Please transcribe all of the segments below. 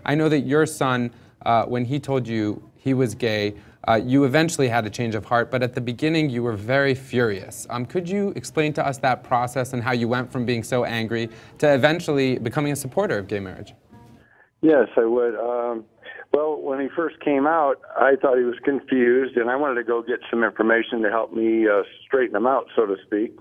I know that your son, when he told you he was gay, you eventually had a change of heart, but at the beginning you were very furious. Could you explain to us that process and how you went from being so angry to eventually becoming a supporter of gay marriage? Yes, I would. Well, when he first came out, I thought he was confused, and I wanted to go get some information to help me straighten him out, so to speak.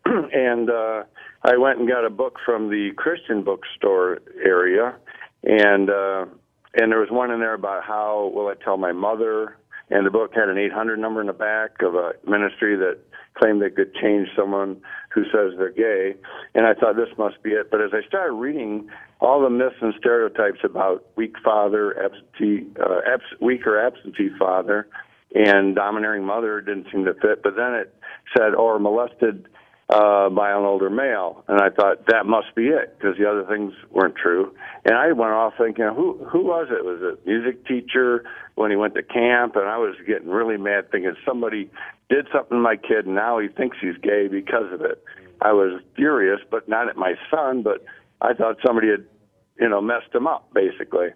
And I went and got a book from the Christian bookstore area, and there was one in there about how will I tell my mother, and the book had an 800 number in the back of a ministry that claimed they could change someone who says they're gay, and I thought this must be it. But as I started reading all the myths and stereotypes about weak father, weak or absentee father, and domineering mother didn't seem to fit. But then it said, or molested by an older male, and I thought that must be it because the other things weren't true. And I went off thinking, who was it? Was it a music teacher when he went to camp? And I was getting really mad, thinking somebody did something to my kid, and now he thinks he's gay because of it. I was furious, but not at my son, but I thought somebody had, messed him up, basically.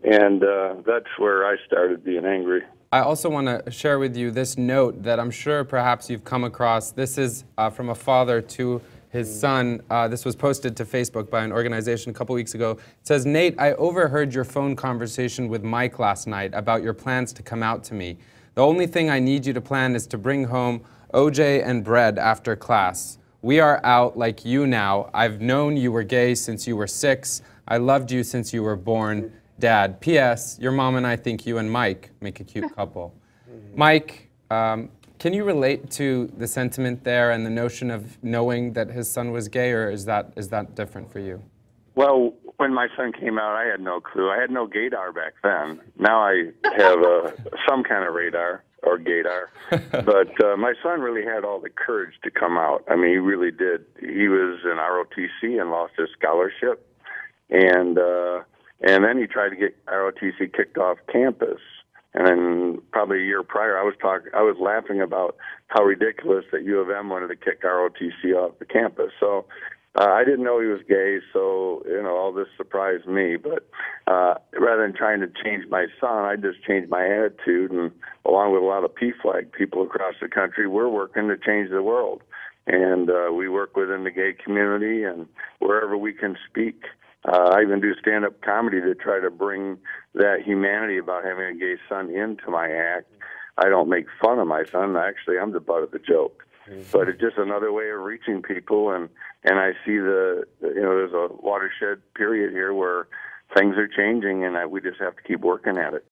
And that's where I started being angry. I also want to share with you this note that I'm sure perhaps you've come across. This is from a father to his son. This was posted to Facebook by an organization a couple weeks ago. It says, "Nate, I overheard your phone conversation with Mike last night about your plans to come out to me. The only thing I need you to plan is to bring home OJ and bread after class. We are out like you now. I've known you were gay since you were 6. I loved you since you were born. Dad. P.S. Your mom and I think you and Mike make a cute couple." Mike, can you relate to the sentiment there and the notion of knowing that his son was gay, or is that different for you? Well, when my son came out, I had no clue. I had no gaydar back then. Now I have some kind of radar or gaydar. But my son really had all the courage to come out. I mean, he really did. He was in ROTC and lost his scholarship. And then he tried to get ROTC kicked off campus. And then probably a year prior, I was laughing about how ridiculous that U of M wanted to kick ROTC off the campus. So I didn't know he was gay, so all this surprised me. But rather than trying to change my son, I just changed my attitude. And along with a lot of PFLAG people across the country, we're working to change the world. And we work within the gay community and wherever we can speak. I even do stand-up comedy to try to bring that humanity about having a gay son into my act. I don't make fun of my son. Actually, I'm the butt of the joke. But it's just another way of reaching people, and I see there's a watershed period here where things are changing, and we just have to keep working at it.